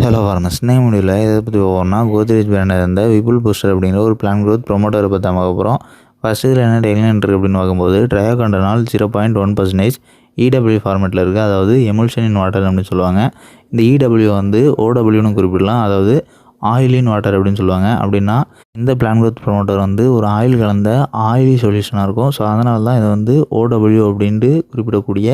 Hello farmers. இன்னைக்கு முடியல இதை பற்றி போவோம்னா கோத்ரேஜ் பிராண்டில் இருந்த விபுல் பூஸ்டர் அப்படிங்கிற ஒரு பிளான் க்ரோத் ப்ரொமோட்டரை பற்றி தான் பார்க்க போகிறோம். ஃபஸ்ட் இதில் என்ன டெக்லைன் இருக்குது அப்படின்னு பார்க்கும்போது ட்ரையோகாண்டனால் 0.1% EW ஃபார்மேட்டில் இருக்குது. அதாவது எமுல்ஷன் இன் வாட்டர் அப்படின்னு சொல்லுவாங்க. இந்த EW வந்து OWன்னு குறிப்பிடலாம். அதாவது ஆயில் இன் வாட்டர் அப்படின்னு சொல்லுவாங்க. அப்படின்னா இந்த பிளான் க்ரோத் ப்ரொமோட்டர் வந்து ஒரு ஆயில் கலந்த ஆயிலி சொல்யூஷனாக இருக்கும். ஸோ அதனால தான் இதை வந்து OW அப்படின்ட்டு குறிப்பிடக்கூடிய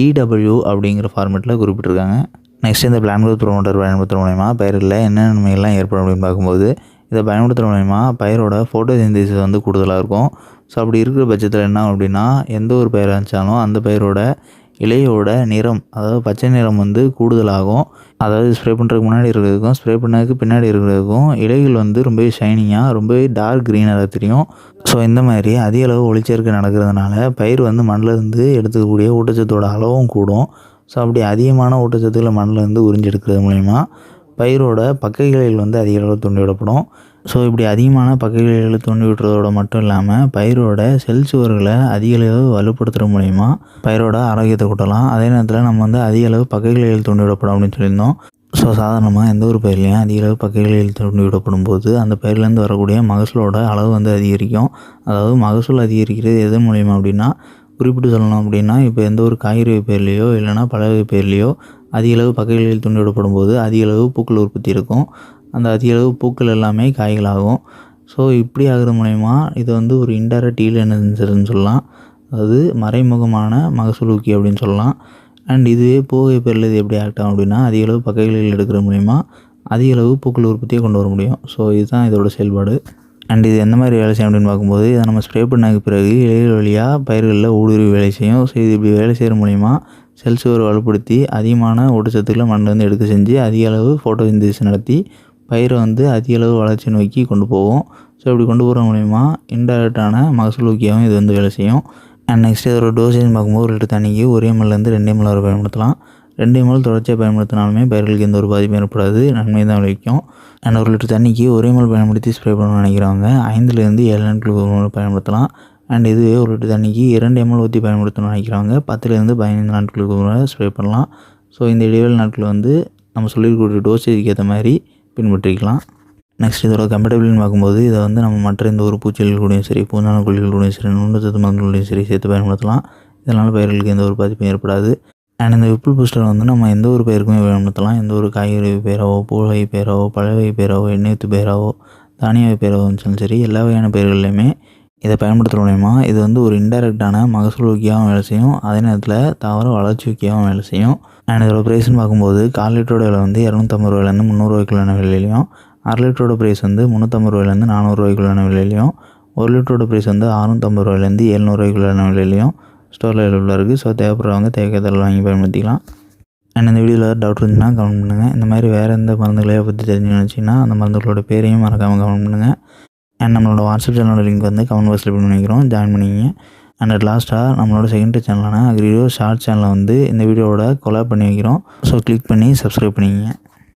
EW அப்படிங்கிற ஃபார்மேட்டில் குறிப்பிட்டிருக்காங்க. நெக்ஸ்ட் இந்த பிளான் க்ரோத் ப்ரொமோட்டர் பயன்படுத்துகிற மூலயமா பயிரில் என்னென்ன நன்மைகள்லாம் ஏற்படும் அப்படின்னு பார்க்கும்போது இதை பயன்படுத்துகிற மூலயமா பயிரோட ஃபோட்டோசிந்தசிஸ் வந்து கூடுதலாக இருக்கும். ஸோ அப்படி இருக்கிற பட்சத்தில் என்ன அப்படின்னா எந்த ஒரு பயிராக இருந்துச்சாலும் அந்த பயிரோட இலையோட நிறம், அதாவது பச்சை நிறம் வந்து கூடுதலாகும். அதாவது ஸ்ப்ரே பண்ணுறதுக்கு முன்னாடி இருக்கிறதுக்கும் ஸ்ப்ரே பண்ணதுக்கு பின்னாடி இருக்கிறதுக்கும் இலைகள் வந்து ரொம்பவே ஷைனிங்காக ரொம்பவே டார்க் க்ரீனாக தெரியும். ஸோ இந்த மாதிரி அதிக அளவு ஒளிச்சேர்க்கை நடக்கிறதுனால பயிர் வந்து மண்ணில் இருந்து எடுத்துக்கக்கூடிய ஊட்டச்சத்தோட அளவும் கூடும். ஸோ அப்படி அதிகமான ஊட்டச்சத்துக்களை மண்ணில் இருந்து உறிஞ்செடுக்கிறது மூலிமா பயிரோட பக்கைகளில் வந்து அதிக அளவு தூண்டி விடப்படும். ஸோ இப்படி அதிகமான பக்கைகளில் தூண்டி விட்டுறதோட மட்டும் இல்லாமல் பயிரோட செல் சுவர்களை அதிக அளவு வலுப்படுத்துகிற மூலிமா பயிரோட ஆரோக்கியத்தை கூட்டலாம். அதே நேரத்தில் நம்ம வந்து அதிக அளவு பக்கைகளில் தூண்டி விடப்படும் அப்படின்னு சொல்லியிருந்தோம். ஸோ சாதாரணமாக எந்த ஒரு பயிர்லையும் அதிக அளவு பக்கைகளில் தூண்டி விடப்படும் போது அந்த பயிர்லேருந்து வரக்கூடிய மகசூலோட அளவு வந்து அதிகரிக்கும். அதாவது மகசூல் அதிகரிக்கிறது எது மூலிமா அப்படின்னா, குறிப்பிட்டு சொல்லணும் அப்படின்னா இப்போ எந்த ஒரு காய்கறி பயிர்லையோ இல்லைனா பழ வகை பயிர்லையோ அதிக அளவு பக்கைகளில் தூண்டி விடப்படும் போது அதிக அளவு பூக்கள் உற்பத்தி இருக்கும். அந்த அதிக அளவு பூக்கள் எல்லாமே காய்களாகும். ஸோ இப்படி ஆகிறது மூலயமா இது வந்து ஒரு இன்டைரக்ட் ஈல்டு என்ஹான்சர்னு சொல்லலாம். அதாவது மறைமுகமான மகசூல் ஊக்கி அப்படின்னு சொல்லலாம். அண்ட் இதுவே பூவகை பயிரில் இது எப்படி ஆக்ட் ஆகும் அப்படின்னா அதிக அளவு பக்கைகளில் எடுக்கிற மூலயமா அதிக அளவு பூக்கள் உற்பத்தியை கொண்டு வர முடியும். ஸோ இதுதான் இதோட செயல்பாடு. அண்ட் இது எந்த மாதிரி வேலை செய்யும் அப்படின்னு பார்க்கும்போது இதை நம்ம ஸ்ப்ரே பண்ணதுக்கு பிறகு இலைகள் வழியாக பயிர்களில் ஊடுருவி வேலை செய்யும். ஸோ இது இப்படி வேலை செய்கிற மூலிமா செல் சுவர் வலுப்படுத்தி அதிகமான ஊட்டச்சத்துக்களை மண்ணிலேருந்து எடுக்க செஞ்சு அதிக அளவு ஃபோட்டோசிந்தசிஸ் நடத்தி பயிரை வந்து அதிக அளவு வளர்ச்சி நோக்கி கொண்டு போகும். ஸோ இப்படி கொண்டு போகிற மூலிமா இன்டைரக்டான மகசூல் ஊக்கியாகவும் இது வந்து வேலை செய்யும். அண்ட் நெக்ஸ்ட் இதோட டோசேஜ் பார்க்கும்போது 1 லிட்டர் தண்ணிக்கு 1 ml-லேருந்து 2 ml வரை பயன்படுத்தலாம். 2 ml தொடர்ச்சியாக பயன்படுத்தினாலுமே பயிர்களுக்கு எந்த ஒரு பாதிப்பும் ஏற்படாது, நன்மை தான் விளைவிக்கும். அண்ட் 1 லிட்டர் தண்ணிக்கு 1 ml பயன்படுத்தி ஸ்ப்ரே பண்ணணும்னு நினைக்கிறவங்க 5-7 நாட்களுக்கு பயன்படுத்தலாம். அண்ட் இதுவே 1 லிட்டர் தண்ணிக்கு 2 ml ஊற்றி பயன்படுத்தணும்னு நினைக்கிறவங்க 10-15 நாட்களுக்கு ஸ்ப்ரே பண்ணலாம். ஸோ இந்த இடைவெளி நாட்கள் வந்து நம்ம சொல்லியிருக்கக்கூடிய டோசேஜுக்கு ஏற்ற மாதிரி பின்பற்றிக்கலாம். நெக்ஸ்ட் இதோட கம்பேட்டபிள்னு பார்க்கும்போது இதை வந்து நம்ம மற்ற எந்த ஒரு பூச்சிகள் கூடயும் சரி, பூஞ்சான கொல்லிகள் கூடயும் சரி, நுண்ணுச்சத்து மருந்துகளையும் சரி சேர்த்து பயன்படுத்தலாம். இதனால் பயிர்களுக்கு எந்த ஒரு பாதிப்பும் ஏற்படாது. அண்ட் இந்த விபுல் பூஸ்டர் வந்து நம்ம எந்த ஒரு பயிருக்குமே பயன்படுத்தலாம். எந்த ஒரு காய்கறி பயிராவோ, பூவகை பயிராவோ, பழவகை பயிராவோ, எண்ணெய் வித்து பயிராவோ, தானிய வகை பயிராவோ இருந்தாலும் சரி, எல்லா வகையான பயிர்கள்லையுமே இதை பயன்படுத்துகிற மூலயமா இது வந்து ஒரு இன்டைரக்டான மகசூல் ஊக்கியாகவும் வேலை செய்யும். அதே நேரத்தில் தாவர வளர்ச்சி ஊக்கியாகவும் வேலை செய்யும். அண்ட் இதோட ப்ரைஸ்ன்னு பார்க்கும்போது 1/4 லிட்டரோட விலை வந்து 250 ரூபாயிலேருந்து 300 ரூபாய்க்குள்ளான விலையிலையும், 1/2 லிட்டரோட ப்ரைஸ் வந்து 350 ரூபாயிலேருந்து 400 ரூபாய்க்குள்ளான விலையிலையும், 1 லிட்டரோட ப்ரைஸ் வந்து 650 ரூபாயிலேருந்து 700 ரூபாய்க்குள்ளான விலையிலையும் ஸ்டோரில் அவைலபிளாக இருக்குது. ஸோ தேவைப்படுறவங்க தேவைக்கேற்ற வாங்கி பயன்படுத்திக்கலாம். அண்ட் இந்த வீடியோவில் ஏதாவது டவுட் இருந்துச்சுன்னா கமெண்ட் பண்ணுங்கள். இந்த மாதிரி வேறு எந்த மருந்துகளையோ பற்றி தெரிஞ்சு நினச்சிங்கன்னா அந்த மருந்துகளோட பேரையும் மறக்காமல் கமெண்ட் பண்ணுங்கள். அண்ட் நம்மளோட வாட்ஸ்அப் சேனலோட லிங்க் வந்து கமெண்ட் பாக்ஸில் பண்ணிக்கிறோம், ஜாயின் பண்ணிக்கிங்க. அண்ட் லாஸ்ட்டாக நம்மளோட செகண்டரி சேனலான அக்ரிடியோ ஷார்ட் சேனலை வந்து இந்த வீடியோவோட கொலாப் பண்ணி வைக்கிறோம். ஸோ கிளிக் பண்ணி சப்ஸ்கிரைப் பண்ணிக்கிங்க.